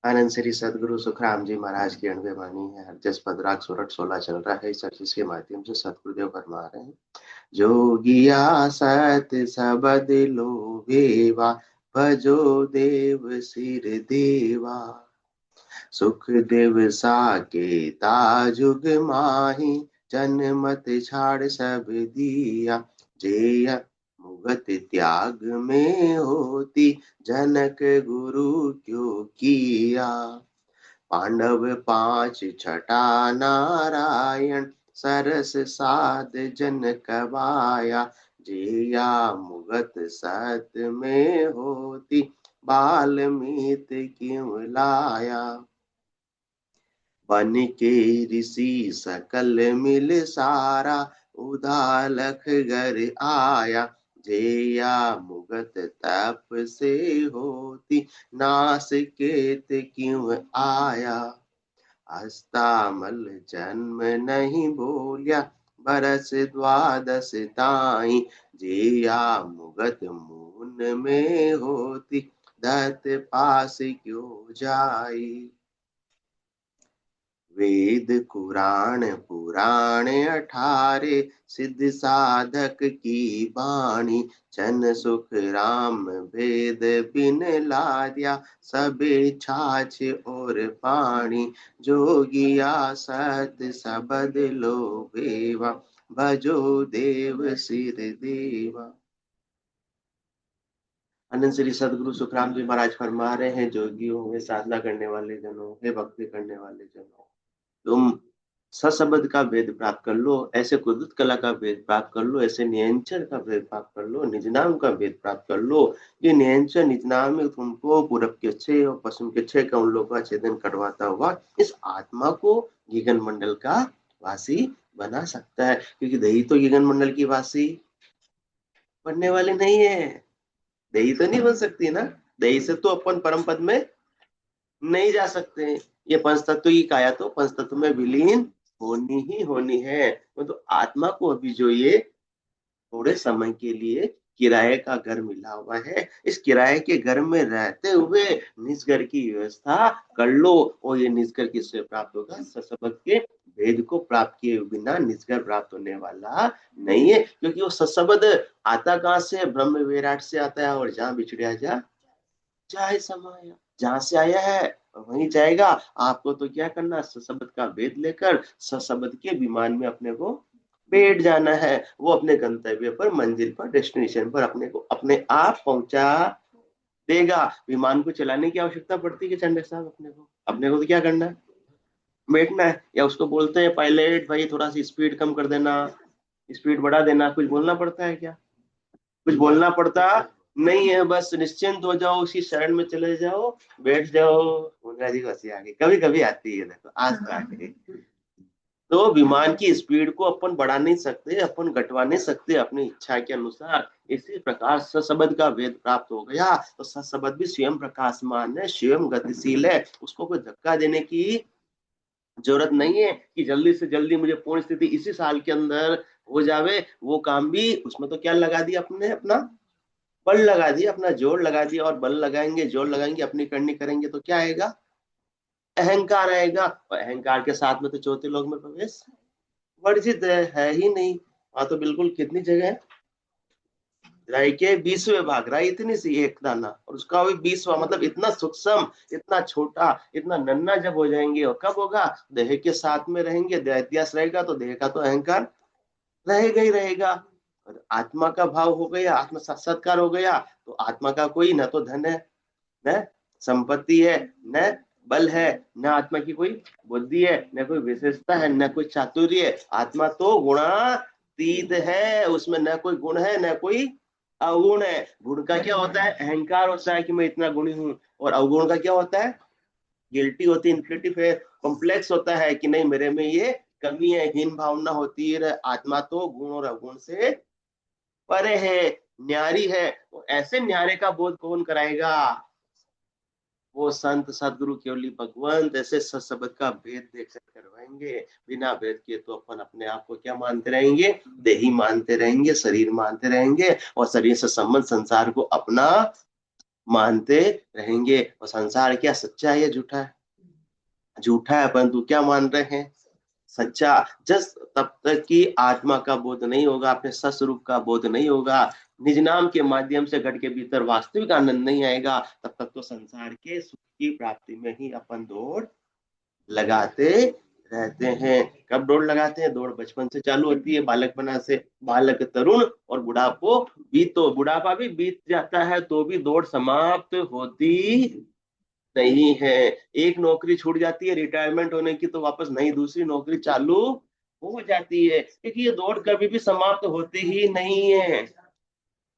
आनंद श्री सदगुरु सुखराम जी महाराज की अणबे वाणी है। हर जस पदराग सोरठ 16 चल रहा है। इस अर्जित के माध्यम से सतगुरुदेव फरमा रहे हैं, जोगिया सत सबद लोभेवा, भजो देव सिर देवा। सुख देव साकेता जुग माही, जन्मत छाड़ सब दिया। जेय मुगत त्याग में होती, जनक गुरु क्यों किया। पांडव पांच छटा नारायण, सरस साध जन कबाया। जिया मुगत सत में होती, बाल्मीत क्यों लाया। बन के ऋषि सकल मिल सारा, उदालक घर आया। जेया मुगत तप से होती, नास केत क्यों आया। अस्तामल जन्म नहीं बोलिया, बरस द्वादश ताई। जिया मुगत मून में होती, दत पास क्यों जाई। वेद कुरान पुराण अठारे, सिद्ध साधक की बाणी। जन सुख राम भेद बिन लाद्या, सबे छाछ और पानी। जोगिया सत सबद लोभेवा, भजो देव सिर देवा। अनंत श्री सदगुरु सुखराम जी महाराज फरमा रहे हैं, जोगियों में साधना करने वाले जनों, हे भक्ति करने वाले जनों, तुम सशब्द का भेद प्राप्त कर लो, ऐसे कुदरत कला का भेद प्राप्त कर लो, ऐसे नियंचर का भेद प्राप्त कर लो, निज नाम का भेद प्राप्त कर लो। ये नियंचर निज नाम में तुमको पूरब के छह और पश्चिम के छह कमलों का छेदन करवाता हुआ इस आत्मा को गगन मंडल का वासी बना सकता है। क्योंकि दही तो गगन मंडल की वासी बनने वाली नहीं है। दही तो नहीं बन सकती ना। दही से तो अपन परम पद में नहीं जा सकते हैं। ये पंच तत्व की काया तो पंच तत्व में विलीन होनी ही होनी है। तो आत्मा को अभी जो ये थोड़े समय के लिए किराए का घर मिला हुआ है, इस किराए के घर में रहते हुए निज घर की व्यवस्था कर लो। और ये निज घर किससे प्राप्त होगा? सशब्द के भेद को प्राप्त किए बिना निज घर प्राप्त होने वाला नहीं है। क्योंकि वो सशब्द आता कहां से? ब्रह्म विराट से आता है। और जहां बिछड़िया जा चाहे समाया, जहां से आया है वहीं जाएगा। आपको तो क्या करना? सशब्द का भेद लेकर सशब्द के विमान में अपने को बैठ जाना है। वो अपने गंतव्य पर, मंजिल पर, डेस्टिनेशन पर अपने को अपने आप पहुंचा देगा। विमान को चलाने की आवश्यकता पड़ती है कि चंडे साहब? अपने को तो क्या करना है? बैठना है। या उसको बोलते हैं पायलट भाई थोड़ा सी स्पीड कम कर देना, स्पीड बढ़ा देना। कुछ बोलना पड़ता है क्या? कुछ बोलना पड़ता नहीं है। बस निश्चिंत हो जाओ, उसी शरण में चले जाओ, बैठ जाओ। मुन्ना जी को हंसी आ गई, कभी कभी आती है, देखो आज तो आ गई। तो विमान की स्पीड को अपन बढ़ा नहीं सकते, अपन घटवा नहीं सकते अपनी इच्छा के अनुसार। इसी प्रकार सशब्द का वेद प्राप्त हो गया तो सशब्द भी स्वयं प्रकाशमान है, स्वयं गतिशील है। उसको कोई धक्का देने की जरूरत नहीं है कि जल्दी से जल्दी मुझे पूर्ण स्थिति इसी साल के अंदर हो जावे। वो काम भी उसमें तो क्या लगा दिया अपने? अपना बल लगा दिया, अपना जोर लगा दिया। और बल लगाएंगे, जोर लगाएंगे, अपनी करनी करेंगे तो क्या आएगा? अहंकार आएगा। और अहंकार के साथ में तो चौथे लोग में प्रवेश वर्जित है ही नहीं। वहां तो बिल्कुल कितनी जगह है? राई के 20वें भाग, राई इतनी सी एक दाना, और उसका भी 20वां, मतलब इतना सूक्ष्म, इतना छोटा, इतना नन्ना जब हो जाएंगे। और कब होगा? देह के साथ में रहेंगे, देह इतिहास रहेगा तो देह का तो अहंकार रहेगा ही रहेगा। और आत्मा का भाव हो गया, आत्मा साक्षात्कार हो गया तो आत्मा का कोई न तो धन है, न संपत्ति है, न बल है, न आत्मा की कोई बुद्धि है, न कोई विशेषता है, न कोई चातुर्य है। आत्मा तो गुणातीत है, उसमें न कोई गुण है न कोई अवगुण है। गुण का क्या होता है? अहंकार होता है कि मैं इतना गुणी हूं। और अवगुण का क्या होता है? गिल्टी होती है, इन्फिनिटिव है, कॉम्प्लेक्स होता है कि नहीं मेरे में ये कमी है, हीन भावना होती है। आत्मा तो गुण और अवगुण से परे है, न्यारी है। तो ऐसे न्यारे का बोध कौन कराएगा? वो संत सदगुरु केवली भगवंत ऐसे सत्सबद का भेद देख कर करवाएंगे। बिना भेद के तो अपन अपने आप को क्या मानते रहेंगे? देही मानते रहेंगे, शरीर मानते रहेंगे। और शरीर से संबंध संसार को अपना मानते रहेंगे। और संसार क्या सच्चा है या झूठा है? झूठा है, परंतु क्या मान रहे हैं? सच्चा। जस तब तक कि आत्मा का बोध नहीं होगा, अपने सस्वरूप का बोध नहीं होगा, निज नाम के माध्यम से घट के भीतर वास्तविक आनंद नहीं आएगा, तब तक तो संसार के सुख की प्राप्ति में ही अपन दौड़ लगाते रहते हैं। कब दौड़ लगाते हैं? दौड़ बचपन से चालू होती है, बालक बना से बालक, तरुण और बुढ़ापो बीतो, बुढ़ापा भी बीत जाता है तो भी दौड़ समाप्त होती नहीं है। एक नौकरी छूट जाती है रिटायरमेंट होने की, तो वापस नई दूसरी नौकरी चालू हो जाती है, क्योंकि ये दौड़ कभी भी समाप्त होती ही नहीं है।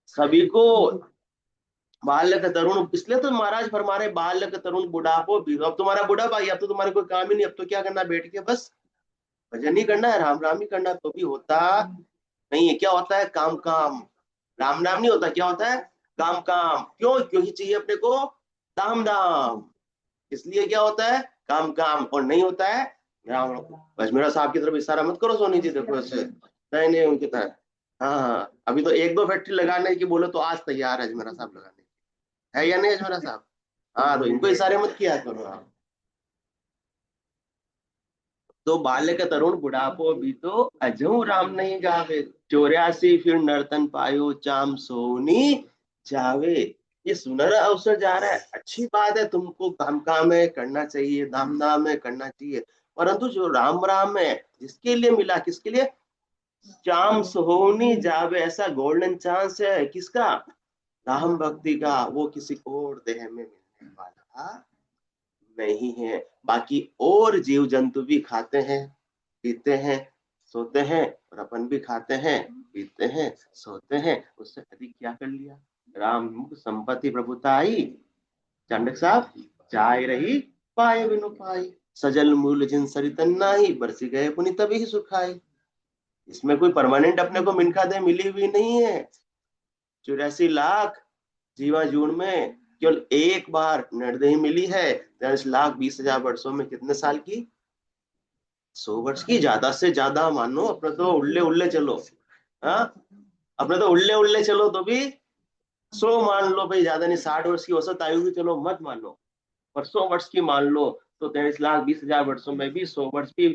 सभी को बालक तरुण, इसलिए तो महाराज फरमा रहे बालक तरुण बुढ़ापो भी। अब तुम्हारा बुढ़ापा, अब तो तुम्हारे कोई काम ही नहीं, अब तो क्या करना बैठ के, बस भजन ही करना है, राम राम ही करना है, तो भी होता नहीं है। क्या होता है? काम काम। राम नाम नहीं होता, क्या होता है? काम काम। क्यों? क्योंकि चाहिए अपने को दाम दाम, इसलिए क्या होता है? काम काम। और नहीं होता है राम राम। बस मेरा साहब की तरफ इशारा मत करो सोनी जी, देखो ऐसे नहीं नहीं उनकी तरह। हाँ हाँ, अभी तो एक दो फैक्ट्री लगाने की बोले तो आज तैयार है मेरा साहब लगाने, है या नहीं अजमेरा साहब? हाँ, तो इनको इशारे मत किया करो आप। तो बाल्य का तरुण बुढ़ापो भी तो अजू राम नहीं गावे, 84 फिर नर्तन पायो चाम सोनी जावे। ये सुनहरा अवसर जा रहा है, अच्छी बात है, तुमको काम काम है करना चाहिए, दाम दाम है करना चाहिए, परंतु जो राम राम है जिसके लिए मिला, किसके लिए? चाम सोनी जावे, ऐसा गोल्डन चांस है किसका? राम भक्ति का, वो किसी और देह में मिलने वाला नहीं है। बाकी और जीव जंतु भी खाते हैं, पीते हैं, सोते हैं, और अपन भी खाते हैं, पीते हैं, सोते हैं, उससे अधिक क्या कर लिया? राम मुख संपत्ति प्रभुता आई, चांडक साहब चाय रही पाए बिनु पाई, सजल मूल जिन सरितन नाही, बरसी गए पुनि तभी ही सुखाए। इसमें कोई परमानेंट अपने को मिनखा दे मिली हुई नहीं है। 84 लाख जीवा जून में केवल एक बार निर्दयी मिली है। 43,20,000 वर्षों में कितने साल की? 100 वर्ष की। ज्यादा से ज्यादा मानो, अपने तो उल्ले उल्ले चलो, हाँ, अपने तो उल्ले उल्ले चलो तो भी 100 मान लो भाई, ज्यादा नहीं। 60 वर्ष की औसत आयु भी चलो मत मान लो, पर 100 वर्ष की मान लो, तो 43,20,000 वर्षों में भी 100 वर्ष की।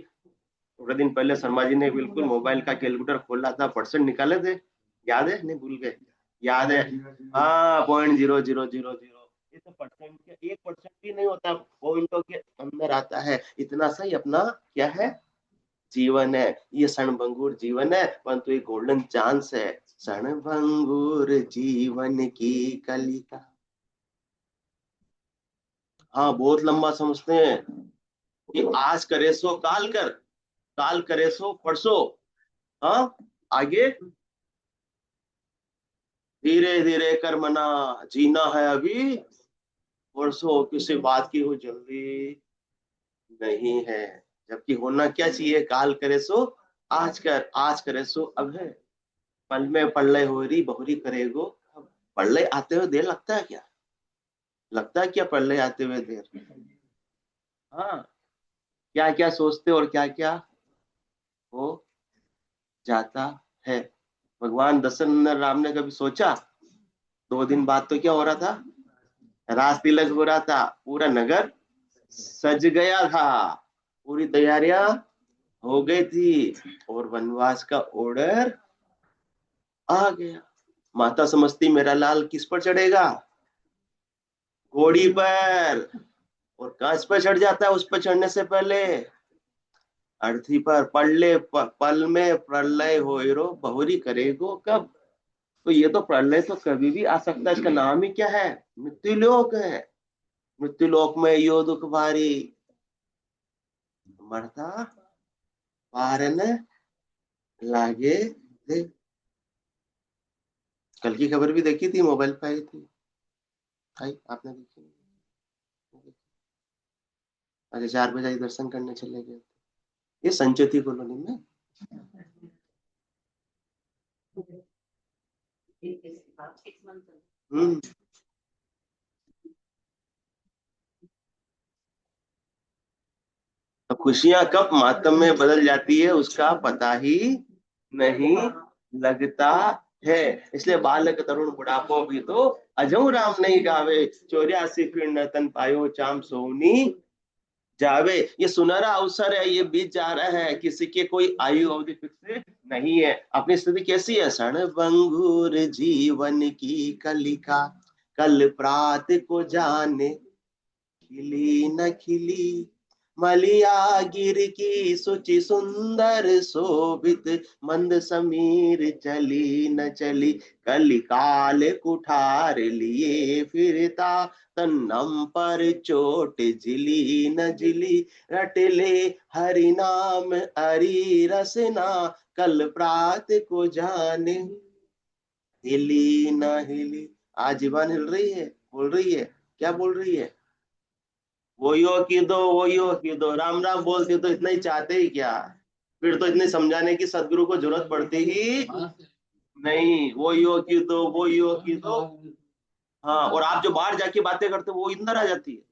थोड़े दिन पहले शर्मा जी ने बिल्कुल मोबाइल का कैलकुलेटर खोला था, परसेंट निकाले थे, याद है? नहीं भूल गए? याद है? हाँ, 0.0000। ये तो परसेंट के 1% भी नहीं होता, पॉइंटों के अंदर आता है। इतना सही अपना क्या है? जीवन है। ये क्षणभंगुर जीवन है, परंतु एक गोल्डन चांस है। क्षणभंगुर जीवन की कलिका। हाँ, बहुत लंबा समझते हैं कि आज करे सो काल कर, काल करे सो परसों। हाँ, आगे धीरे धीरे कर मना, जीना है अभी, परसों किसी बात की हो जल्दी नहीं है। जबकि होना क्या चाहिए? काल करे सो आज कर, आज करे सो अब है। पल में पल्ले हो रही बहुरी करेगो। पल्ले आते हुए देर लगता है क्या? लगता है क्या पल्ले आते हुए देर? हाँ, क्या क्या सोचते और क्या क्या हो जाता है। भगवान दशरथ राम ने कभी सोचा? 2 दिन बाद तो क्या हो रहा था? राज तिलक हो रहा था, पूरा नगर सज गया था, पूरी तैयारियां हो गई थी, और वनवास का ऑर्डर आ गया। माता समझती मेरा लाल किस पर चढ़ेगा? घोड़ी पर। और कांच पर चढ़ जाता है उस पर चढ़ने से पहले? अर्थी पर। पल में प्रलय होइरो बहुरी करेगो कब? तो ये तो प्रलय तो कभी भी आ सकता है, इसका नाम ही क्या है? मृत्युलोक है। मृत्युलोक में यो दुख भारी, मरता पार न लागे थे। कल की खबर भी देखी थी, मोबाइल पे आई थी, आई आपने देखी नहीं? अच्छा, 4 बजे दर्शन करने चले गए, ये संचेती कॉलोनी में। हम्म। तो खुशियां कब मातम में बदल जाती है उसका पता ही नहीं लगता है। इसलिए बालक तरुण बुढ़ापो भी तो अजऊ राम नहीं गावे, 84 फिर न तन पायो चाम सोनी जावे। ये सुनहरा अवसर है, ये बीत जा रहा है, किसी के कोई आयु अवधि फिक्स नहीं है। अपनी स्थिति कैसी है? क्षण भंगुर जीवन की कलिका, कल प्रात को जाने खिली न खिली, मलिया गिर की सुचि सुंदर शोभित, मंद समीर चली न चली, कलिकाल कुठार लिए फिरता, तन्नम पर चोट झिली न झिली, रट ले हरि नाम हरि रसना, कल प्रात को जाने हिली न हिली। आज जीवन हिल रही है, बोल रही है, क्या बोल रही है? वो यो की दो, वो यो की दो, राम राम बोलते तो इतना ही चाहते ही क्या? फिर तो इतने समझाने की सदगुरु को जरूरत पड़ती ही नहीं। वो यो की दो, वो यो की दो। हाँ, और आप जो बाहर जाके बातें करते हो वो अंदर आ जाती है।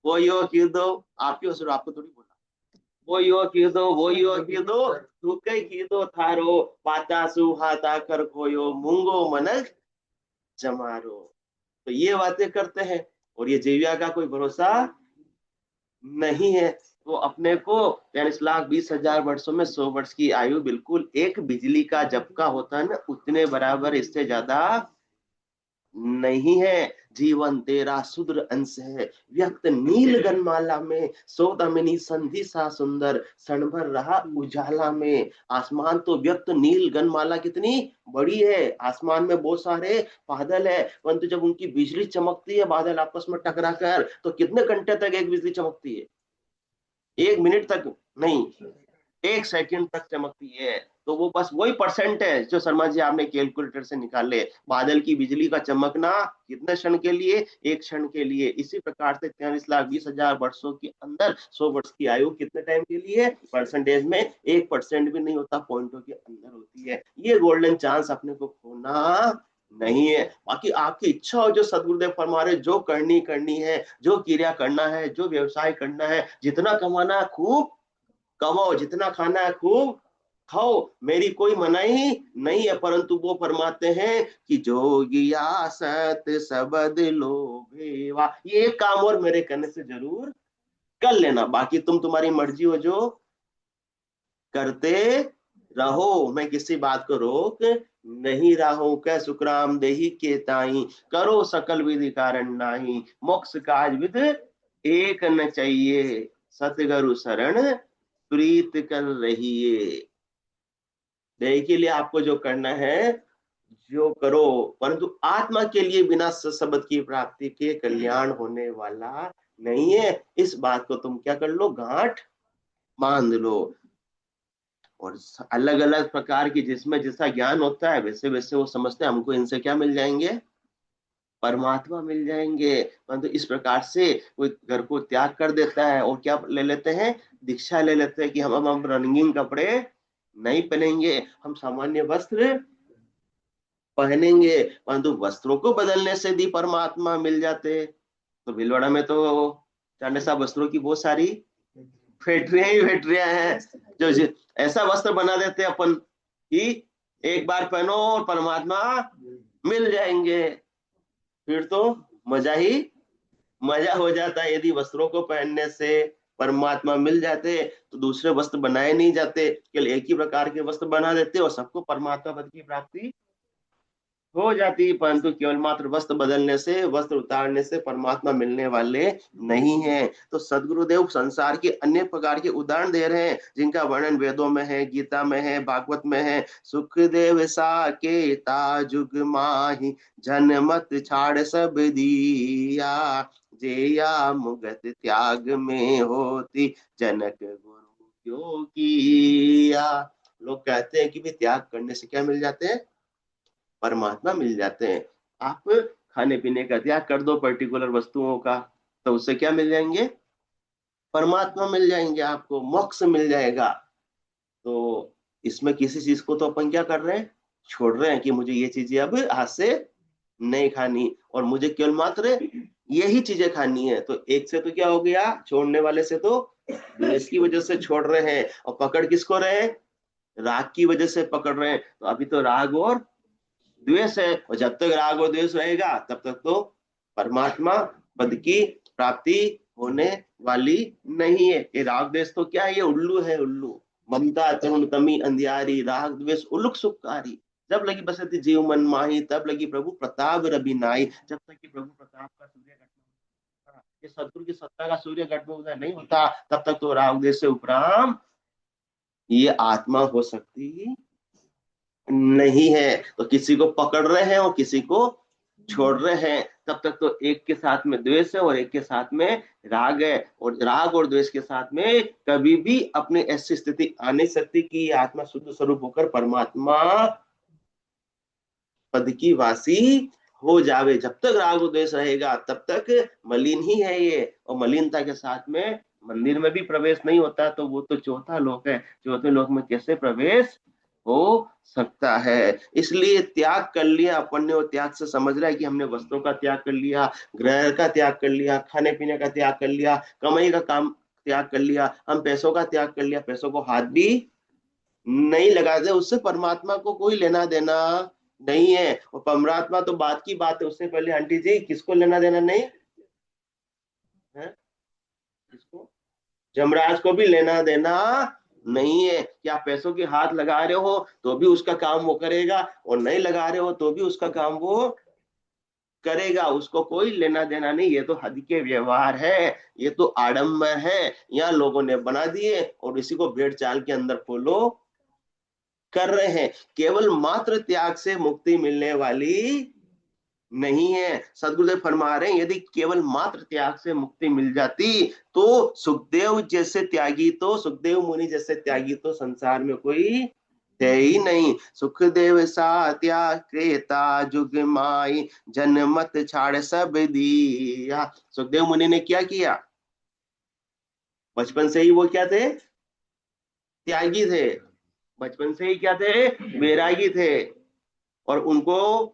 वो यो की दो, आपकी सिर्फ आपको थोड़ी बोला। वो यो की दो, वो यो की दो, तू कई की दो थारो, पाता सुहाता कर कोयो, मुंगो मनक जमारो। तो ये बातें करते हैं, और ये जीविया का कोई भरोसा नहीं है। तो अपने को 43,20,000 वर्षों में 100 वर्ष की आयु बिल्कुल एक बिजली का झपका होता है ना, उतने बराबर, इससे ज्यादा नहीं है। जीवन तेरा सुदृढ़ अंश है, व्यक्त नील गनमाला में, सौदामिनी संधि सा सुंदर, क्षण भर रहा उजाला में। आसमान तो व्यक्त नील गनमाला कितनी बड़ी है, आसमान में बहुत सारे बादल है, परंतु जब उनकी बिजली चमकती है बादल आपस में टकरा कर, तो कितने घंटे तक एक बिजली चमकती है? 1 मिनट तक नहीं, 1 सेकंड तक चमकती है। तो वो बस वही परसेंट है जो शर्मा जी आपने कैलकुलेटर से निकाले। बादल की बिजली का चमकना कितने क्षण के लिए? 1 क्षण के लिए। इसी प्रकार से 43,20,000 वर्षों के अंदर 100 वर्ष की आयु कितने टाइम के लिए? परसेंटेज में 1% भी नहीं होता, पॉइंटों के अंदर होती है। ये गोल्डन चांस अपने को खोना नहीं है। बाकी आपकी इच्छा हो, जो सदगुरुदेव फरमा रहे, जो करनी करनी है, जो क्रिया करना है, जो व्यवसाय करना है, जितना कमाना है खूब कमाओ, जितना खाना है खूब खाओ, मेरी कोई मनाही नहीं है। परंतु वो फरमाते हैं कि जोगिया सत सबद लोभेवा, ये एक काम और मेरे कहने से जरूर कर लेना, बाकी तुम तुम्हारी मर्जी हो जो करते रहो, मैं किसी बात को रोक नहीं रहा हूं। कह सुखराम देही के ताई, करो सकल विधि कारण नाही, मोक्ष काज विद एक न चाहिए, सतगुरु शरण प्रीत कर रहिए। देह के लिए आपको जो करना है जो करो, परंतु आत्मा के लिए बिना शब्द की प्राप्ति के कल्याण होने वाला नहीं है। इस बात को तुम क्या कर लो, गांठ बांध लो। और अलग अलग प्रकार की जिसमें जैसा ज्ञान होता है वैसे वैसे वो समझते हैं हमको इनसे क्या मिल जाएंगे, परमात्मा मिल जाएंगे। परंतु इस प्रकार से कोई घर को त्याग कर देता है और क्या ले लेते हैं, दीक्षा ले लेते हैं कि हम रंगीन कपड़े नहीं पहनेंगे, हम सामान्य वस्त्र पहनेंगे। परंतु वस्त्रों को बदलने से भी परमात्मा मिल जाते। तो भीलवाड़ा में तो चांडे साहब वस्त्रों की बहुत सारी फैक्ट्रियां ही फैक्ट्रियां हैं, जो ऐसा वस्त्र बना देते हैं अपन कि एक बार पहनो और परमात्मा मिल जाएंगे। फिर तो मजा ही मजा हो जाता है। यदि वस्त्रों को पहनने से परमात्मा मिल जाते तो दूसरे वस्त्र बनाए नहीं जाते, केवल एक ही प्रकार के वस्त्र बना देते और सबको परमात्मा पद की प्राप्ति हो जाती। परंतु केवल मात्र वस्त्र बदलने से, वस्त्र उतारने से परमात्मा मिलने वाले नहीं है। तो सदगुरुदेव संसार के अन्य प्रकार के उदाहरण दे रहे हैं, जिनका वर्णन वेदों में है, गीता में है, भागवत में है। सुखदेव सा के जुग माही, जनमत छाड़ सब दिया, जेया मुगत त्याग में होती, जनक गुरु क्यों किया। लोग कहते हैं कि भी त्याग करने से क्या मिल जाते हैं, परमात्मा मिल जाते हैं। आप खाने पीने का त्याग कर दो पर्टिकुलर वस्तुओं का, तो उससे क्या मिल जाएंगे, परमात्मा मिल जाएंगे, आपको मोक्ष मिल जाएगा। तो इसमें किसी चीज को तो अपन क्या कर रहे हैं, छोड़ रहे हैं कि मुझे ये चीजें अब आज से नहीं खानी, और मुझे केवल मात्र यही चीजें खानी है। तो एक से तो क्या हो गया, छोड़ने वाले से तो इसकी वजह से छोड़ रहे हैं, और पकड़ किसको रहे हैं, राग की वजह से पकड़ रहे हैं, तो अभी तो राग और द्वेष है, और जब तक राग और द्वेष रहेगा तब तक तो परमात्मा पद की प्राप्ति होने वाली नहीं है। ये राग द्वेष तो क्या है, ये उल्लू है, उल्लू। ममता तरुण तमी अंधियारी, राग द्वेष उलुक सुखकारी। जब लगी बसती जीव मन माही, तब लगी प्रभु प्रताप रवि नाई। जब तक कि प्रभु प्रताप का सूर्य घट में उदय, ये सदगुरु की सत्ता का सूर्य घट में उदय नहीं होता, तब तक तो राग द्वेष से उपराम ये आत्मा हो सकती नहीं है। तो किसी को पकड़ रहे हैं और किसी को छोड़ रहे हैं, तब तक तो एक के साथ में द्वेष है और एक के साथ में राग है, और राग और द्वेष के साथ में कभी भी अपनी ऐसी स्थिति आ नहीं सकती कि आत्मा शुद्ध स्वरूप होकर परमात्मा पद की वासी हो जावे। जब तक राग और द्वेष रहेगा तब तक मलिन ही है ये, और मलिनता के साथ में मंदिर में भी प्रवेश नहीं होता, तो वो तो चौथा लोक है, चौथे लोक में कैसे प्रवेश हो सकता है। इसलिए त्याग कर लिया अपन ने, और त्याग से समझ रहा है कि हमने वस्त्रों का त्याग कर लिया, ग्रह का त्याग कर लिया, खाने पीने का त्याग कर लिया, कमाई का काम त्याग कर लिया, हम पैसों का त्याग कर लिया, पैसों को हाथ भी नहीं लगाते, उससे परमात्मा को कोई लेना देना नहीं है। और परमात्मा तो बात की बात है, उससे पहले आंटी जी किसको लेना देना नहीं है, किसको, जमराज को भी लेना देना नहीं है। क्या पैसों के हाथ लगा रहे हो तो भी उसका काम वो करेगा, और नहीं लगा रहे हो तो भी उसका काम वो करेगा, उसको कोई लेना देना नहीं। ये तो हद के व्यवहार है, ये तो आडंबर है, यहाँ लोगों ने बना दिए और इसी को भेड़ चाल के अंदर फॉलो कर रहे हैं। केवल मात्र त्याग से मुक्ति मिलने वाली नहीं है। सदगुरुदेव फरमा रहे हैं, यदि केवल मात्र त्याग से मुक्ति मिल जाती तो सुखदेव जैसे त्यागी, तो सुखदेव मुनि जैसे त्यागी तो संसार में कोई है ही नहीं। सुखदेव सा त्याग क्रेता जुग माई, जनमत छाड़ सब दिया। सुखदेव मुनि ने क्या किया, बचपन से ही वो क्या थे, त्यागी थे। बचपन से ही क्या थे, वैरागी थे, और उनको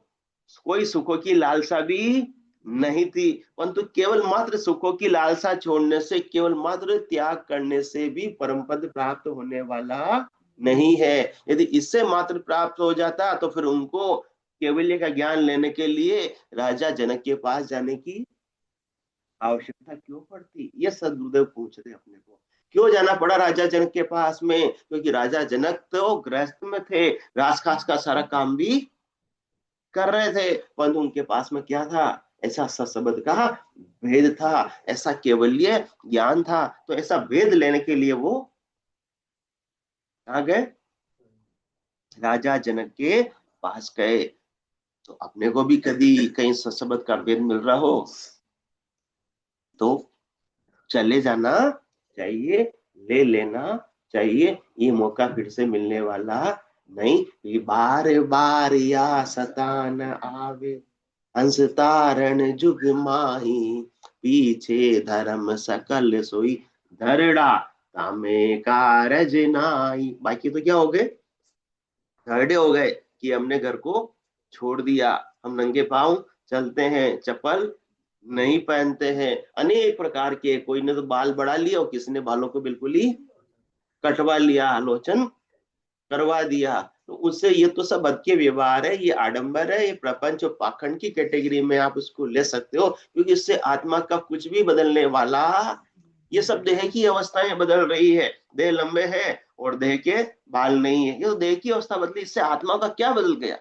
कोई सुखों की लालसा भी नहीं थी। परंतु केवल मात्र सुखों की लालसा छोड़ने से, केवल मात्र त्याग करने से भी परम पद प्राप्त होने वाला नहीं है। यदि इससे मात्र प्राप्त हो जाता तो फिर उनको केवल्य का ज्ञान लेने के लिए राजा जनक के पास जाने की आवश्यकता क्यों पड़ती, ये सदगुरुदेव पूछ रहे अपने को। क्यों जाना पड़ा राजा जनक के पास में, क्योंकि राजा जनक तो गृहस्थ में थे, राजकाज का सारा काम भी कर रहे थे, परंतु उनके पास में क्या था, ऐसा सशब्द का भेद था, ऐसा केवल्य ज्ञान था। तो ऐसा भेद लेने के लिए वो कहाँ गए, राजा जनक के पास गए। तो अपने को भी कभी कहीं सशब्द का भेद मिल रहा हो तो चले जाना चाहिए, ले लेना चाहिए, ये मौका फिर से मिलने वाला नहीं। ये बार बार या सतान आवे, हंस तारण जुग माही, पीछे धर्म सकल सोई, धरड़ा तामे कारज नाई। बाकी तो क्या हो गए, धरडे हो गए कि हमने घर को छोड़ दिया, हम नंगे पांव चलते हैं, चप्पल नहीं पहनते हैं, अनेक प्रकार के, कोई ने तो बाल बढ़ा लिया और किसी ने बालों को बिल्कुल ही कटवा लिया, आलोचन करवा दिया। तो उससे ये तो सब बद के व्यवहार है, ये आडंबर है, ये प्रपंच और पाखंड की कैटेगरी में आप उसको ले सकते हो, क्योंकि इससे आत्मा का कुछ भी बदलने वाला, ये सब देह की अवस्थाएं बदल रही है। देह लंबे है और देह के बाल नहीं है, ये तो देह की अवस्था बदली, इससे आत्मा का क्या बदल गया,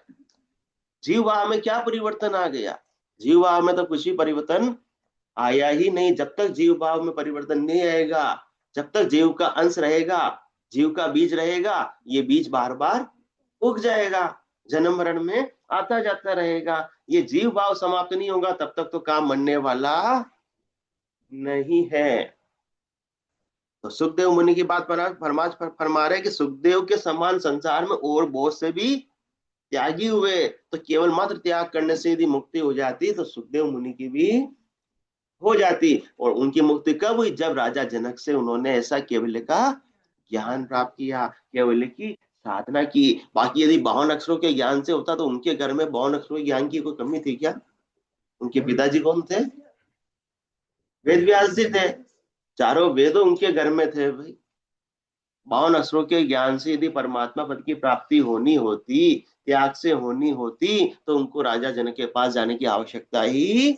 जीव भाव में क्या परिवर्तन आ गया। जीव भाव में तो कुछ भी परिवर्तन आया ही नहीं। जब तक जीव भाव में परिवर्तन नहीं आएगा, जब तक जीव का अंश रहेगा, जीव का बीज रहेगा, ये बीज बार बार उग जाएगा, जन्म मरण में आता जाता रहेगा। ये जीव भाव समाप्त नहीं होगा तब तक तो काम बनने वाला नहीं है। तो सुखदेव मुनि की बात फरमा रहे कि सुखदेव के समान संसार में और बहुत से भी त्यागी हुए, तो केवल मात्र त्याग करने से यदि मुक्ति हो जाती तो सुखदेव मुनि की भी हो जाती। और उनकी मुक्ति कब हुई, जब राजा जनक से उन्होंने ऐसा केवल्य का ज्ञान प्राप्त किया, केवल्य की साधना की। बाकी यदि 52 अक्षरों के ज्ञान से होता तो उनके घर में 52 अक्षरों के ज्ञान की कोई कमी थी क्या। उनके पिताजी कौन थे, वेद व्यास जी थे, चारों वेदों उनके घर में थे भाई। 52 असुरों के ज्ञान से यदि परमात्मा पद की प्राप्ति होनी होती, त्याग से होनी होती, तो उनको राजा जनक के पास जाने की आवश्यकता ही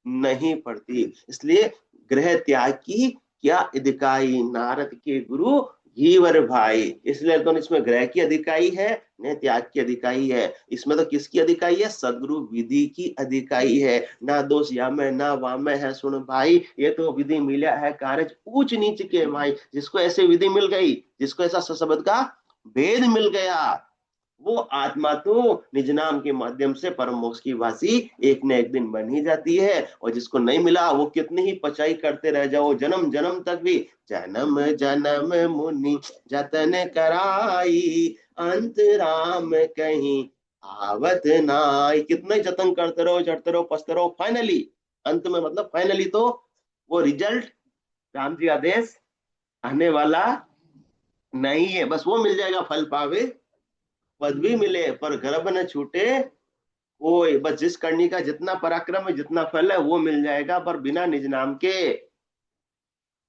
नहीं पड़ती। इसलिए ग्रह त्याग की क्या अधिकाई, नारद के गुरु घीवर भाई। इसलिए तो इसमें ग्रह की अधिकाई है, न त्याग की अधिकाई है। इसमें तो किसकी अधिकाई है? सदगुरु विधि की अधिकाई है। ना दोष या में ना वामे है सुन भाई, ये तो विधि मिला है कारज ऊंच नीच के माई। जिसको ऐसे विधि मिल गई, जिसको ऐसा सशब्द का भेद मिल गया, वो आत्मा तो निज नाम के माध्यम से परम मोक्ष की वासी एक न एक दिन बन ही जाती है। और जिसको नहीं मिला, वो कितनी ही पचाई करते रह जाओ जन्म जन्म तक भी, जन्म जन्म मुनि जतन कराई, अंत राम कहीं आवत नाई। कितना ही जतन करते रहो, चढ़ते रहो, पसते रहो, फाइनली अंत में, मतलब फाइनली तो वो रिजल्ट, राम जी आदेश आने वाला नहीं है। बस वो मिल जाएगा, फल पावे पद भी मिले पर गर्भ न छूटे कोई। बस जिस करनी का जितना पराक्रम है, जितना फल है, वो मिल जाएगा, पर बिना निज नाम के।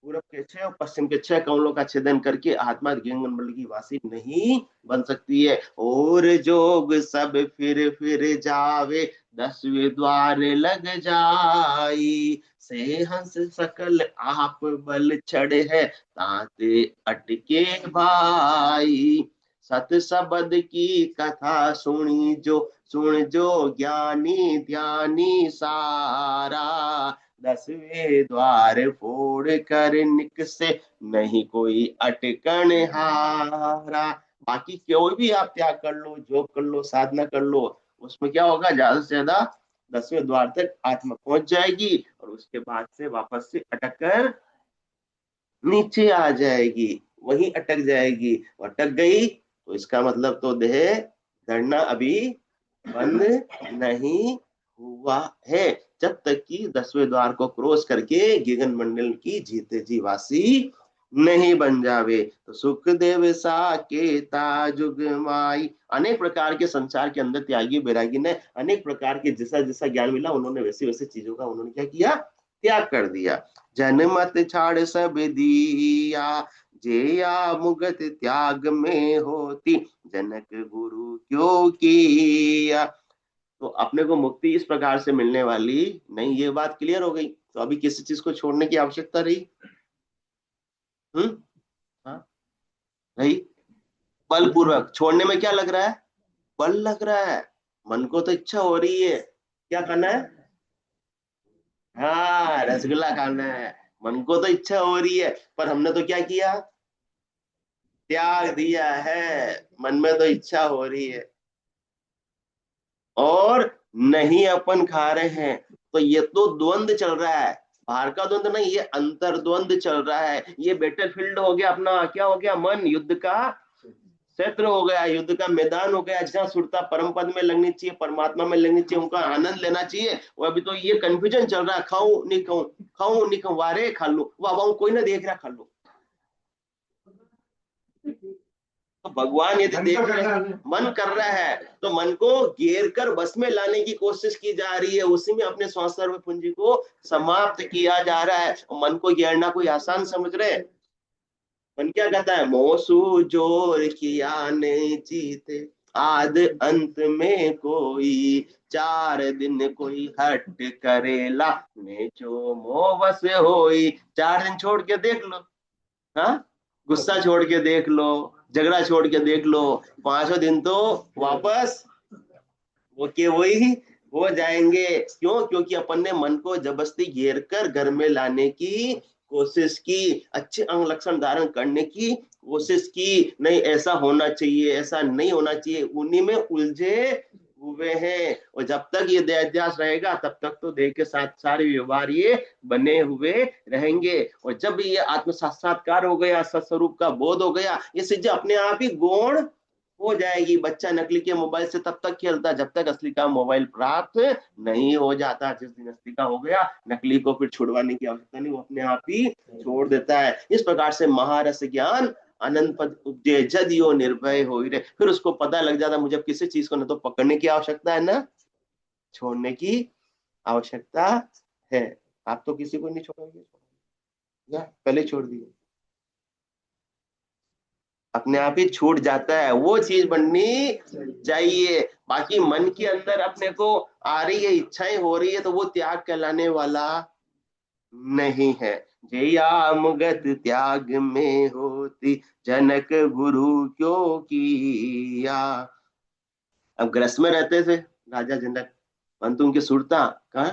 पूरब के छह और पश्चिम के छह कमलों का छेदन करके आत्मा मंडल की वासी नहीं बन सकती है। और जोग सब फिर जावे, 10वें द्वार लग जाई, से हंस सकल आप बल चढ़े है, ताते अटके भाई। सत सबद की कथा सुन जो ज्ञानी ध्यानी सारा, 10वें द्वार फोड़ कर निकसे, नहीं कोई अटकन हारा। बाकी कोई भी आप त्याग कर लो, जोग कर लो, साधना कर लो, उसमें क्या होगा? ज्यादा से ज्यादा 10वें द्वार तक आत्मा पहुंच जाएगी, और उसके बाद से वापस से अटक कर नीचे आ जाएगी, वहीं अटक जाएगी। और अटक गई तो इसका मतलब तो देह धरना अभी बंद नहीं हुआ है, जब तक कि 10वें द्वार को क्रॉस करके गगन मंडल की जीते जी वासी नहीं बन जावे। तो सुखदेव सा के ताजुग माई। अनेक प्रकार के संसार के अंदर त्यागी बैरागी ने अनेक प्रकार के जैसा जैसा ज्ञान मिला, उन्होंने वैसे वैसे चीजों का उन्होंने क्या किया? त्याग कर दिया। जनमत छाड़ सब दिया, जेया मुगत त्याग में होती, जनक गुरु क्यों किया। तो अपने को मुक्ति इस प्रकार से मिलने वाली नहीं, ये बात क्लियर हो गई। तो अभी किसी चीज को छोड़ने की आवश्यकता रही? हम्म। हाँ, रही। बलपूर्वक छोड़ने में क्या लग रहा है? बल लग रहा है। मन को तो इच्छा हो रही है, क्या करना है? हाँ, रसगुल्ला खाना है। मन को तो इच्छा हो रही है, पर हमने तो क्या किया? त्याग दिया है। मन में तो इच्छा हो रही है, और नहीं अपन खा रहे हैं। तो ये तो द्वंद चल रहा है, बाहर का द्वंद नहीं, ये अंतर द्वंद चल रहा है। ये बैटल फील्ड हो गया अपना, क्या हो गया? मन युद्ध का क्षेत्र हो गया, युद्ध का मैदान हो गया, जहाँ सुरता परम पद में लगनी चाहिए, परमात्मा में लगनी चाहिए, उनका आनंद लेना चाहिए। और अभी तो ये कंफ्यूजन चल रहा है, खाऊं नहीं खाऊं, खाऊं नहीं खाऊं, वारे खा लो, वाह कोई ना देख रहा, खा लो। तो भगवान यदि देख रहे हैं, मन कर रहा है, तो मन को घेर कर बस में लाने की कोशिश की जा रही है, उसी में अपने श्वास पूंजी को समाप्त किया जा रहा है। मन को घेरना कोई आसान समझ रहे हैं? मन क्या कहता है? मोसू जोर किया ने जीते, आद अंत में कोई, 4 दिन कोई हट करेला, ने जो मोवस होई। 4 दिन छोड़ के देख लो, हाँ, गुस्सा छोड़ के देख लो, झगड़ा छोड़ के देख लो, 5वें दिन तो वापस वो के वही हो जाएंगे। क्यों? क्योंकि अपन ने मन को जबरदस्ती घेर कर घर में लाने की कोशिश की, अच्छे अंग लक्षण धारण करने की कोशिश की। नहीं, ऐसा होना चाहिए, ऐसा नहीं होना चाहिए, उन्हीं में उलझे हुए हैं। और जब तक ये देहाध्यास रहेगा, तब तक तो देह के साथ सारे व्यवहार ये बने हुए रहेंगे। और जब ये आत्म साक्षात्कार हो गया, सत्स्वरूप का बोध हो गया, ये चीजें अपने आप ही गौण हो जाएगी। बच्चा नकली के मोबाइल से तब तक खेलता जब तक असली का मोबाइल प्राप्त नहीं हो जाता। जिस दिन असली का हो गया, नकली को फिर छुड़वाने की आवश्यकता नहीं, वो अपने आप ही छोड़ देता है। इस प्रकार से महारस ज्ञान अनंत पद उपजे, जद यो निर्भय हो रहे। फिर उसको पता लग जाता, मुझे किसी चीज को न तो पकड़ने की आवश्यकता है, ना छोड़ने की आवश्यकता है। आप तो किसी को नहीं छोड़ोगे, या पहले छोड़ दिए? अपने आप ही छूट जाता है। वो चीज बननी चाहिए। बाकी मन के अंदर अपने को आ रही है, इच्छाएं हो रही है, तो वो त्याग कहलाने वाला नहीं है। जया मुगत त्याग में होती, जनक गुरु क्यों किया। अब ग्रस में रहते थे राजा जनक, परंतु उनकी सुरता कहाँ,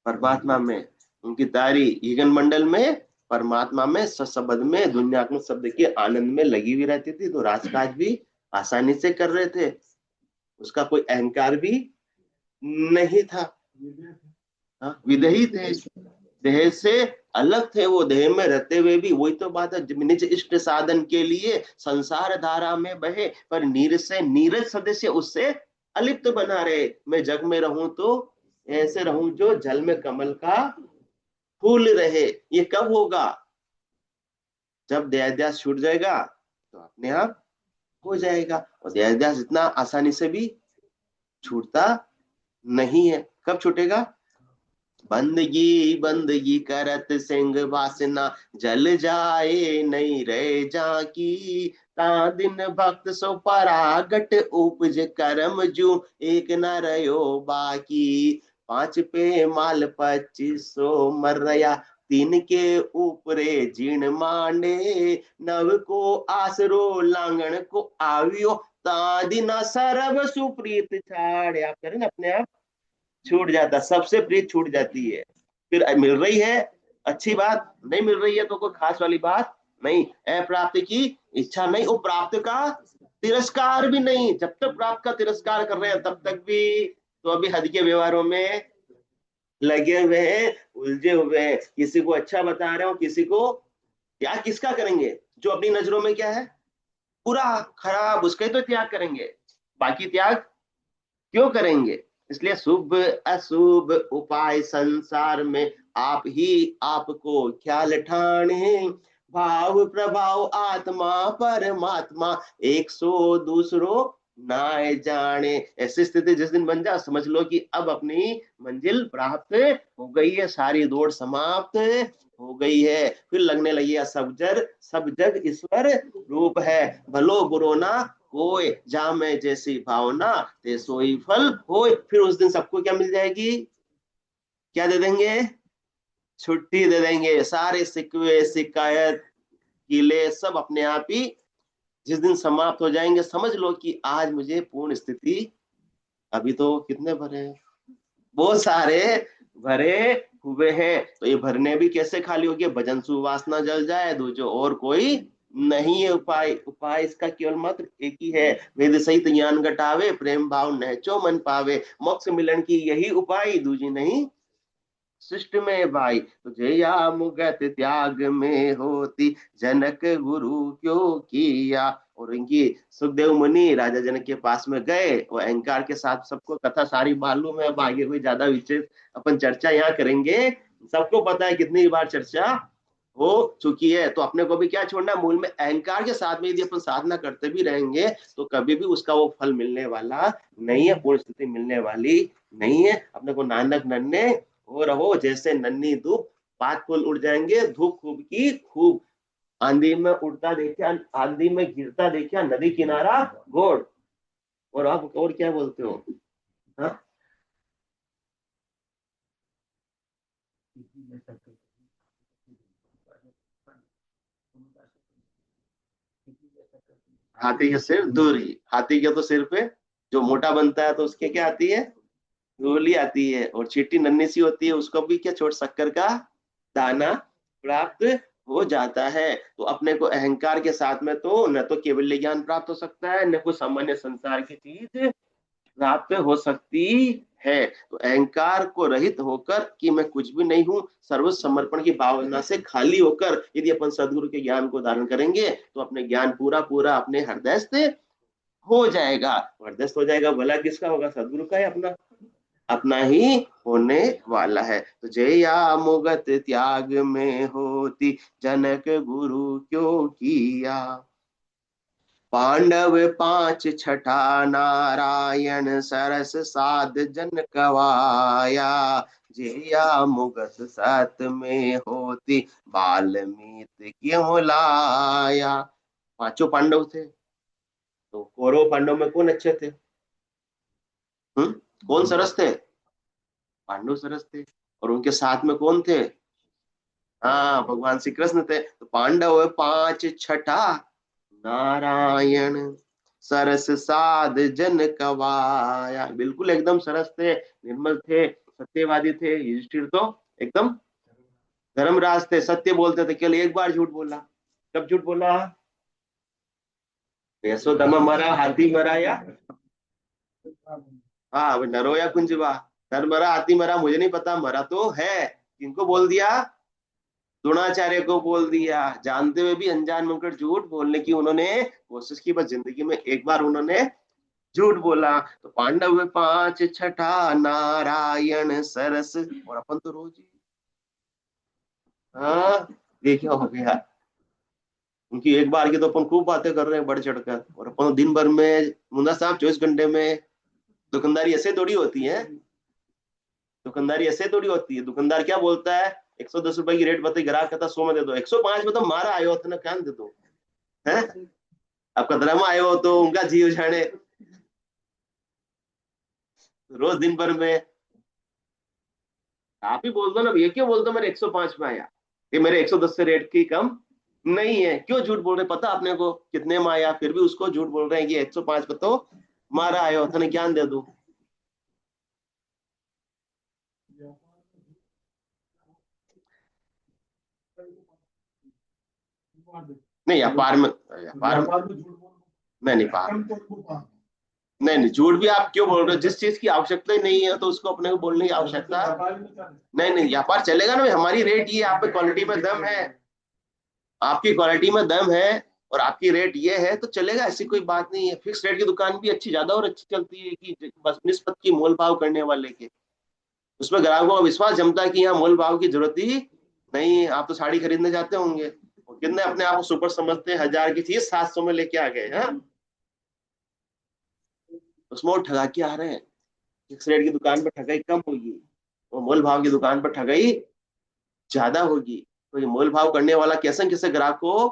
परमात्मा में। उनकी तारी ईगन मंडल में, परमात्मा में, सशब्द में, दुनियात्मक शब्द के आनंद में लगी हुई रहती थी, तो राजकाज भी आसानी से कर रहे थे। उसका कोई अहंकार भी नहीं था। हाँ, विदेही थे, देह से अलग थे। वो देह में रहते हुए भी, वही तो बात है, जब निज इष्ट साधन के लिए संसार धारा में बहे, पर नीर से नीरज सदस्य उससे अलिप्त बना रहे। मैं जग में रहूं तो ऐसे रहूं जो जल में कमल का फूल रहे। ये कब होगा, जब देहाध्यास छूट जाएगा तो अपने आप हो जाएगा। और देहाध्यास इतना आसानी से भी छूटता नहीं है। कब छूटेगा, बंदगी बंदगी करत सिंह वासना, जल जाए नहीं रहे जाकी। ता दिन भक्त सो परागट, उपज कर्म जू एक न रहो बाकी। पांच पे माल 2500 मर रया, तीन के ऊपरे जीण मांडे। नव को आसरो लांगण को आवियो, ता दिना सरब सुप्रीत छाड़े। आप करें ना, अपने आप छूट जाता, सबसे प्रीत छूट जाती है। फिर मिल रही है, अच्छी बात, नहीं मिल रही है तो कोई खास वाली बात नहीं। अप्राप्त की इच्छा नहीं, वो प्राप्त का तिरस्कार भी नहीं। जब तक प्राप्त का तिरस्कार कर रहे हैं तब तक भी तो अभी हद के व्यवहारों में लगे हुए हैं, उलझे हुए हैं। किसी को अच्छा बता रहे हो, किसी को त्याग किसका करेंगे, जो अपनी नजरों में क्या है, बुरा खराब, उसका ही तो त्याग करेंगे। बाकी त्याग क्यों करेंगे। इसलिए शुभ अशुभ उपाय संसार में आप ही आपको ख्याल ठाने। भाव प्रभाव आत्मा परमात्मा, एक सो दूसरो ना जाने। ऐसी स्थिति जिस दिन बन जा, समझ लो कि अब अपनी मंजिल प्राप्त हो गई है, सारी दौड़ समाप्त हो गई है। फिर लगने लगी है सब जग ईश्वर रूप है। भलो बुरो ना होए, जा में जैसी भावना ते सोई फल होए। फिर उस दिन सबको क्या मिल जाएगी, क्या दे देंगे, छुट्टी दे देंगे। सारे सिकवे शिकायत गिले सब अपने आप ही जिस दिन समाप्त हो जाएंगे, समझ लो कि आज मुझे पूर्ण स्थिति। अभी तो कितने भरे हैं, बहुत सारे भरे हुए हैं। तो ये भरने भी कैसे खाली हो गए, भजन सुवासना जल जाए, दूजो और कोई नहीं है उपाय। उपाय इसका केवल मात्र एक ही है, वेद सहित ज्ञान घटावे, प्रेम भाव नहचो मन पावे। मोक्ष मिलन की यही उपाय, दूजी नहीं सृष्टि में भाई। तो जया मुगत त्याग में होती, जनक गुरु क्यों किया। और इनकी सुखदेव मुनि राजा जनक के पास में गए, वो अहंकार के साथ, सबको कथा सारी मालूम है। अब आगे कोई ज्यादा विशेष अपन चर्चा यहाँ करेंगे, सबको पता है कितनी बार चर्चा हो चुकी है। तो अपने को भी क्या छोड़ना, मूल में अहंकार के साथ में यदि अपन साधना करते भी रहेंगे तो कभी भी उसका वो फल मिलने वाला नहीं है, पूर्ण स्थिति मिलने वाली नहीं है। अपने को नानक नन्हे हो रहो, जैसे नन्ही धूप, पात फूल उड़ जाएंगे, धूप खूब की खूब। आंधी में उड़ता देखा, आंधी में गिरता देखा, नदी किनारा गोड़। और आप और क्या बोलते हो, हाँ? हाथी के सिर दूरी, हाथी के तो सिर पे जो मोटा बनता है तो उसके क्या आती है, धूली आती है। और चींटी नन्ही सी होती है, उसको भी क्या छोट शक्कर का दाना प्राप्त हो जाता है। तो अपने को अहंकार के साथ में तो न तो केवल ज्ञान प्राप्त हो सकता है, न कोई सामान्य संसार की चीज प्राप्त हो सकती है। तो अहंकार को रहित होकर कि मैं कुछ भी नहीं हूं, सर्व समर्पण की भावना से खाली होकर यदि अपन सदगुरु के ज्ञान को धारण करेंगे तो अपने ज्ञान पूरा पूरा अपने हृदयस्थ हो जाएगा। हृदयस्थ हो जाएगा, भला किसका होगा, सदगुरु का है, अपना अपना ही होने वाला है। तो जया मुगत त्याग में होती, जनक गुरु क्यों किया। पांडव पांच छठा, नारायण सरस साध जन कवाया। जया मुगत सत में होती, बाल्मीत क्यों लाया। पांचों पांडव थे, तो कौरव पांडव में कौन अच्छे थे? हम्म, कौन सरस थे? पांडव सरस थे। और उनके साथ में कौन थे? हाँ, भगवान श्री कृष्ण थे। तो पांडव पांच छठा, नारायण सरस साध जन कवाया, बिल्कुल एकदम सरस थे, निर्मल थे, सत्यवादी थे। युधिष्ठिर तो एकदम धर्मराज थे, सत्य बोलते थे। केवल एक बार झूठ बोला। कब झूठ बोला? यशोदमा मरा, हाथी मरा, या हाँ नरो या कुंजवा, नर मरा हाथी मरा मुझे नहीं पता, मरा तो है। किनको बोल दिया? द्रोणाचार्य को बोल दिया। जानते हुए भी अनजान में होकर झूठ बोलने की उन्होंने कोशिश की, बस जिंदगी में एक बार उन्होंने झूठ बोला। तो पांडव में पांच छठा, नारायण सरस। और अपन तो रोज ही, हाँ, ये क्या हो गया? उनकी एक बार की तो अपन खूब बातें कर रहे हैं बढ़ चढ़कर, और अपन तो दिन भर में, मुन्ना साहब 24 घंटे में दुकानदारी ऐसे थोड़ी होती है। दुकानदारी ऐसे थोड़ी होती है। दुकानदार क्या बोलता है? 110 रुपए की रेट बताई, ग्राहक कहता 100 में दे दो, 105 में तो मारा आयो हो ना, क्या दे दो है? आपका ड्रामा आयो हो तो उनका जीव जाने। रोज दिन भर में आप ही बोल दो ना, ये क्यों बोल दो मेरे 105 में आया, ये मेरे 110 से रेट की कम नहीं है। क्यों झूठ बोल रहे? पता आपने को कितने में आया, फिर भी उसको झूठ बोल रहे हैं कि 105 पे तो मारा आयो था, ज्ञान दे दूं। नहीं, व्यापार में, व्यापार नहीं, नहीं पार, नहीं नहीं, झूठ भी आप क्यों बोल रहे हो? जिस चीज की आवश्यकता ही नहीं है तो उसको अपने को बोलने की आवश्यकता नहीं। नहीं, व्यापार चलेगा ना भाई, हमारी रेट ये, आप पे क्वालिटी में दम है, आपकी क्वालिटी में दम है, और आपकी रेट ये है तो चलेगा, ऐसी कोई बात नहीं है। फिक्स रेट की दुकान भी अच्छी, ज्यादा और अच्छी चलती है कि बस निस्बत की मोल भाव करने वाले के, उसमें ग्राहकों का विश्वास जमता है कि यहाँ मोल भाव की जरूरत ही नहीं। आप तो साड़ी खरीदने जाते होंगे, और कितने अपने आप को सुपर समझते हैं, 1000 की चीज 700 में लेके आ गए हैं, उसमें वो ठगा के आ रहे हैं। फिक्स रेट की दुकान पर ठगाई कम होगी, और मोल भाव की दुकान पर ठगाई ज्यादा होगी। तो ये मोल भाव करने वाला कैसे कैसे ग्राहक को,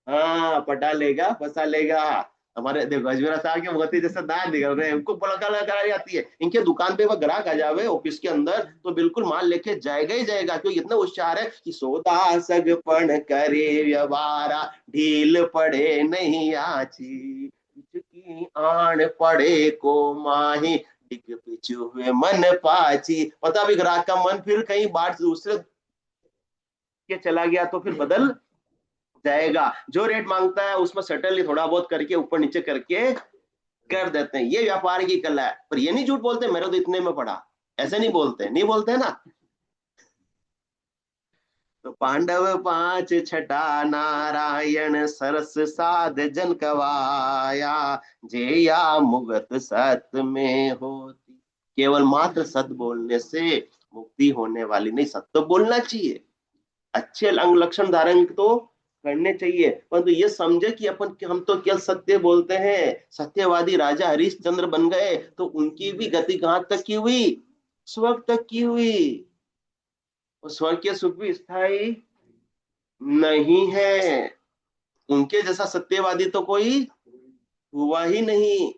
हाँ, पटा लेगा, फंसा लेगा। हमारे देखो अजमेरा साहब के मोती जैसे दांत निकल रहे हैं, उनको पलका लगाई जाती है। इनके दुकान पे वह ग्राहक आ जावे ऑफिस के अंदर तो बिल्कुल माल लेके जाएगा ही जाएगा, क्योंकि इतना होशियार है कि सौदा सगपन करे व्यवहारा, ढील पड़े नहीं आची, की आन पड़े को माही, डिग पिछु हुए मन पाची। पता भी ग्राहक का मन फिर कहीं बाहर दूसरे के चला गया तो फिर बदल जाएगा। जो रेट मांगता है उसमें सटनली थोड़ा बहुत करके ऊपर नीचे करके कर देते हैं। ये व्यापार की कला है। पर ये नहीं झूठ बोलते मेरे तो इतने में पड़ा, ऐसे नहीं बोलते, नहीं बोलते ना। तो पांडव पांच छठा, नारायण सरस साध जन कवाया, जेया मुगत सत में होती। केवल मात्र सत बोलने से मुक्ति होने वाली नहीं, सत्य बोलना चाहिए, अच्छे अंग लक्षण धारण तो करने चाहिए, परंतु ये समझे कि अपन हम तो केवल सत्य बोलते हैं। सत्यवादी राजा हरिश्चंद्र बन गए तो उनकी भी गति कहां तक की हुई? स्वर्ग तक की हुई। और स्वर्ग के सुख भी स्थायी नहीं है। उनके जैसा सत्यवादी तो कोई हुआ ही नहीं।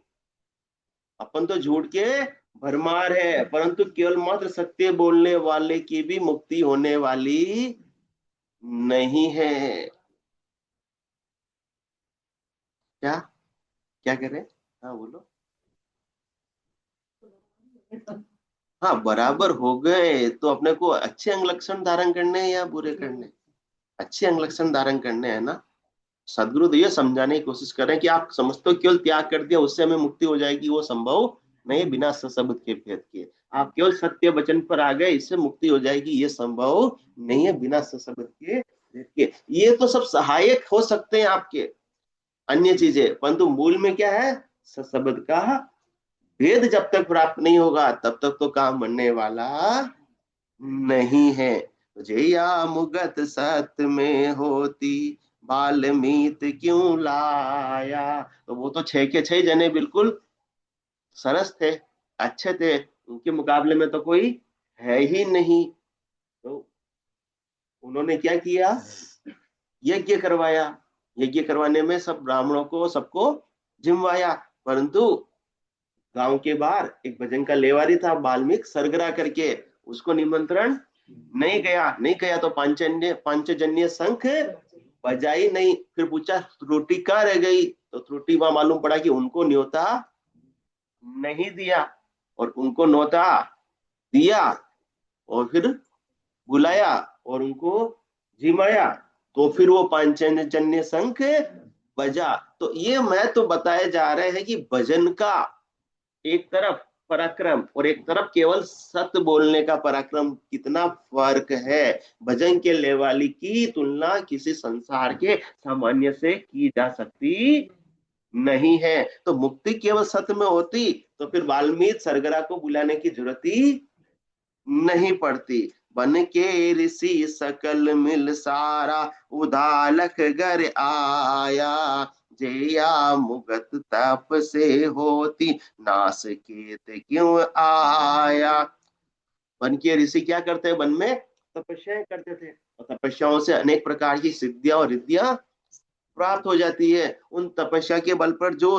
अपन तो झूठ के भरमार है, परंतु केवल मात्र सत्य बोलने वाले की भी मुक्ति होने वाली नहीं है। क्या, क्या कह रहे हैं? हाँ बोलो। हाँ, बराबर हो गए तो अपने को अच्छे अंग लक्षण धारण करने हैं या बुरे करने हैं? अच्छे अंग लक्षण धारण करने हैं ना। सदगुरु तो ये समझाने की कोशिश कर रहे हैं कि आप समझते हो केवल त्याग कर दिया उससे हमें मुक्ति हो जाएगी, वो संभव नहीं है बिना सशब्द के भेद के। आप केवल सत्य वचन पर आ गए इससे मुक्ति हो जाएगी, ये संभव नहीं है बिना सशब्द के भेद के। ये तो सब सहायक हो सकते हैं आपके, अन्य चीजें, परंतु मूल में क्या है? सशब्द का वेद जब तक प्राप्त नहीं होगा तब तक तो काम बनने वाला नहीं है। जया मुगत सत में होती, बाल्मीत क्यों लाया। तो वो तो 6 के 6 जने बिल्कुल सरस थे, अच्छे थे, उनके मुकाबले में तो कोई है ही नहीं। तो उन्होंने क्या किया? यज्ञ करवाया। यज्ञ करवाने में सब ब्राह्मणों को सबको जिम्वाया, परंतु गांव के बाहर एक भजन का लेवारी था वाल्मीकि सरगरा करके, उसको निमंत्रण नहीं गया तो पांचजन्य पांचजन्य शंख बजाई नहीं। फिर पूछा त्रुटि कहाँ रह गई, तो त्रुटि वहां मालूम पड़ा कि उनको न्योता नहीं दिया, और उनको न्योता दिया और फिर बुलाया और उनको जिमाया, तो फिर वो पांचजन्य शंख बजा। तो ये मैं तो बताए जा रहे हैं कि भजन का एक तरफ पराक्रम और एक तरफ केवल सत्य बोलने का पराक्रम, कितना फर्क है। भजन के लेवाली की तुलना किसी संसार के सामान्य से की जा सकती नहीं है। तो मुक्ति केवल सत्य में होती तो फिर वाल्मीकि सरगरा को बुलाने की जरूरत ही नहीं पड़ती। बन के ऋषि सकल मिल सारा, उदालक घर आया, जया मुगत तप से होती, नास केत क्यों आया। वन के ऋषि क्या करते हैं, वन में तपस्या करते थे, और तपस्याओं से अनेक प्रकार की सिद्धियां और रिद्धियां प्राप्त हो जाती है। उन तपस्या के बल पर जो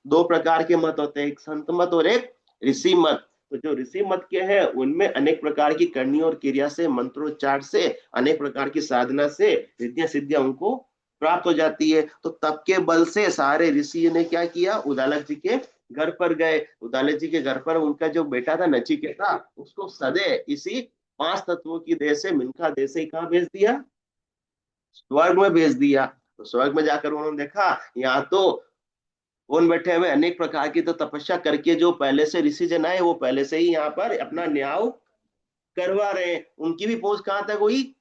दो प्रकार के मत होते हैं, एक संत मत और एक ऋषि मत। तो जो ऋषि मत के हैं उनमें अनेक प्रकार की करनी और क्रिया से, मंत्रोच्चार से, अनेक प्रकार की साधना से रिद्धियां सिद्धियां उनको प्राप्त हो जाती है। तो तप के बल से सारे ऋषि ने क्या किया, उदालक जी के घर पर गए। उदालक जी के घर पर उनका जो बेटा था नचिकेता, उसको सदे इसी पांच तत्वों की देह से, मिनखा देह से कहाँ भेज दिया, स्वर्ग में भेज दिया। तो स्वर्ग में जाकर उन्होंने देखा यहाँ तो कौन बैठे हुए, अनेक प्रकार की तो तपस्या करके जो पहले से ऋषि जन आए वो पहले से ही यहाँ पर अपना न्याय करवा रहे हैं। उनकी भी पहुंच कहाँ तक हुई,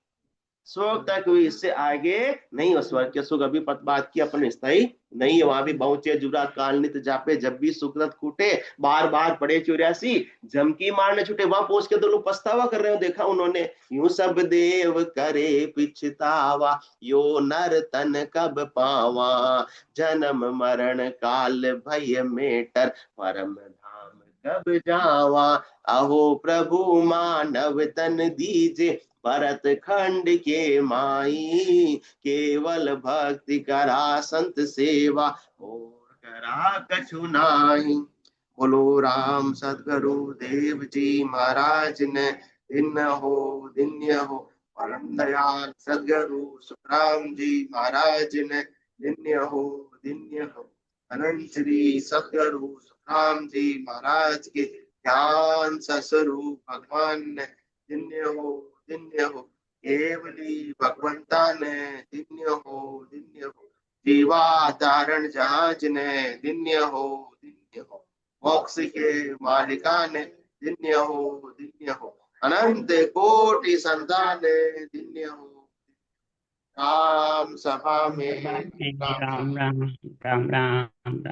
स्वर्ग तक हुई, इससे आगे नहीं। हो स्वर्ग के सुख अभी बात की अपन स्थायी नहीं है, वहां भी पहुंचे जुरा काल नित जापे, जब भी सुकृत कूटे, बार बार पड़े 84, जम की मार न छूटे। वहां पहुंच के तो लोग पछतावा कर रहे हो, देखा उन्होंने, यूं सब देव करे पिछतावा, यो नर तन कब पावा, जन्म मरण काल भय मेटर, परम धाम कब जावा, अहो प्रभु मानव तन दीजे, भरत खंड के माई, केवल भक्ति करा संत सेवा, और करा कछु नाही। बोलो राम सदगुरु देव जी महाराज ने, धन्य हो परम दयाल सदगुरु सुखराम जी महाराज ने, धन्य हो अनंत श्री सदगुरु सुखराम जी महाराज के ज्ञान सस्वरूप भगवान ने, धन्य हो केवली भगवंता ने, धन्य हो जीवाधारण जहाज ने, धन्य हो मोक्ष के मालिका ने, धन्य हो अनंत कोटि संतान ने, धन्य हो राम सभा में राम राम राम राम राम।